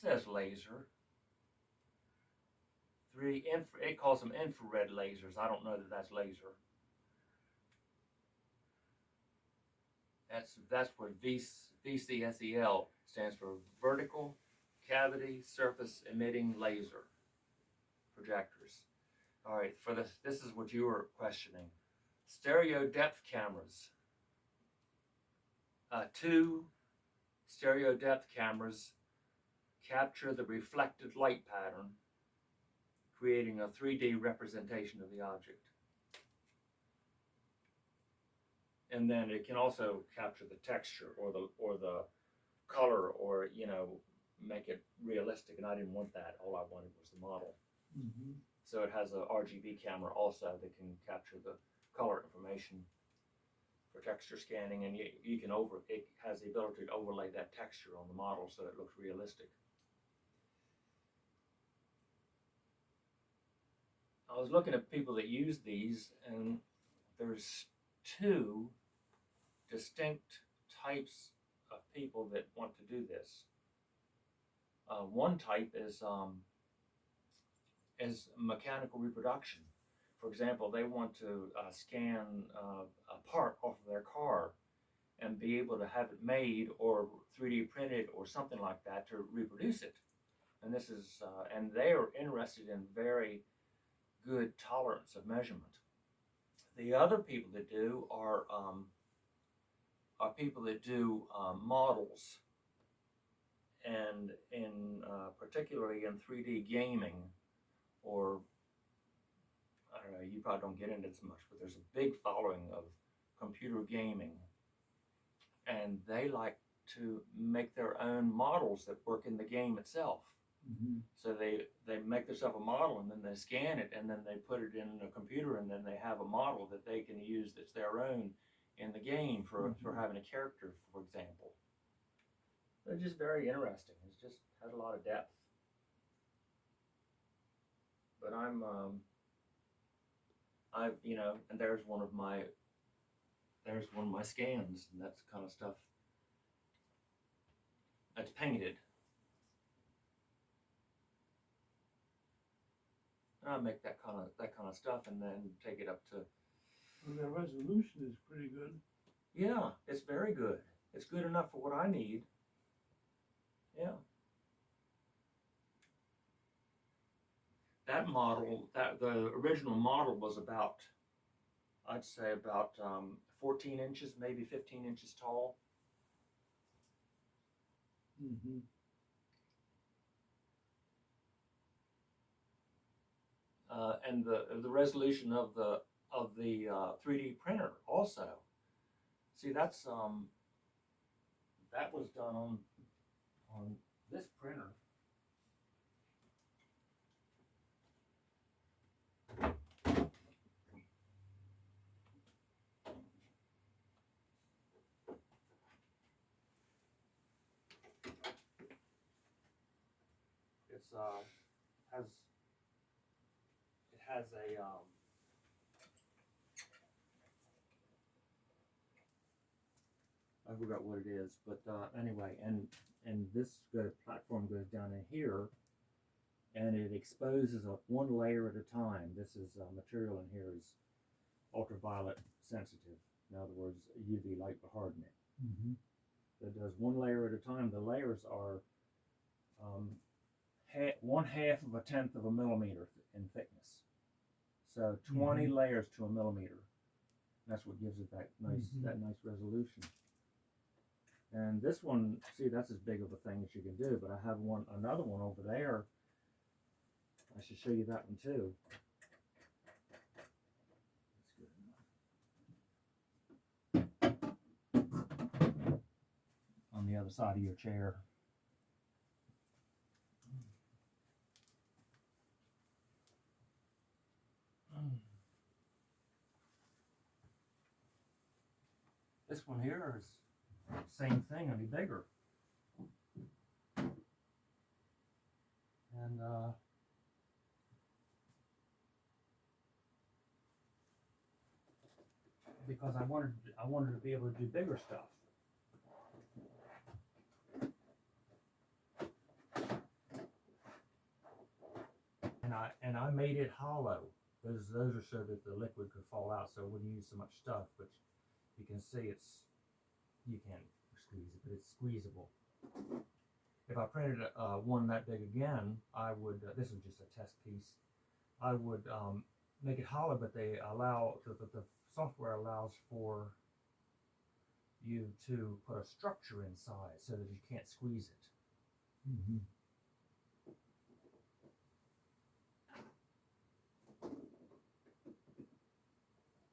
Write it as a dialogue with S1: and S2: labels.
S1: says laser. It calls them infrared lasers. I don't know that that's laser. That's what VCSEL stands for: vertical cavity surface emitting laser projectors. All right, for this is what you were questioning. Stereo depth cameras. Two stereo depth cameras capture the reflected light pattern, creating a 3D representation of the object. And then it can also capture the texture or the color, or make it realistic. And I didn't want that. All I wanted was the model.
S2: Mm-hmm.
S1: So it has a RGB camera also that can capture the color information for texture scanning, and it has the ability to overlay that texture on the model so it looks realistic. I was looking at people that use these, and there's two distinct types of people that want to do this. One type is mechanical reproduction. For example, they want to scan a part off of their car and be able to have it made or 3D printed or something like that to reproduce it. And this is and they are interested in very good tolerance of measurement. The other people that do are people that do models, and in particularly in 3D gaming, or I don't know, you probably don't get into this much, but there's a big following of computer gaming, and they like to make their own models that work in the game itself.
S2: Mm-hmm.
S1: So they make themselves a model, and then they scan it, and then they put it in a computer, and then they have a model that they can use that's their own in the game for having a character, for example. They're just very interesting. It's just has a lot of depth. But and there's one of my scans, and that's kind of stuff that's painted. And I make that kind of stuff, and then take it up to.
S2: Well, the resolution is pretty good.
S1: Yeah, it's very good. It's good enough for what I need. Yeah. That model, the original model was about, I'd say about 14 inches, maybe 15 inches tall.
S2: Mm-hmm.
S1: And the resolution of the 3D printer also. See, that was done on this printer. It's has a I forgot what it is, but anyway, and this platform goes down in here, and it exposes one layer at a time. This is material in here is ultraviolet sensitive. In other words, UV light will harden it.
S2: Mm-hmm.
S1: It does one layer at a time. The layers are 1/2 of a tenth of a millimeter in thickness. So 20 layers to a millimeter. That's what gives it that nice resolution. And this one, see, that's as big of a thing as you can do. But I have another one over there. I should show you that one too. That's good enough. On the other side of your chair. This one here is same thing, only bigger. And because I wanted to be able to do bigger stuff.
S3: I made it hollow. Those are so that the liquid could fall out, so it wouldn't use so much stuff. But you can see you can't squeeze it, but it's squeezable. If I printed one that big again, I would. This was just a test piece. I would make it hollow, but they allow the software allows for you to put a structure inside so that you can't squeeze it.
S2: Mm-hmm.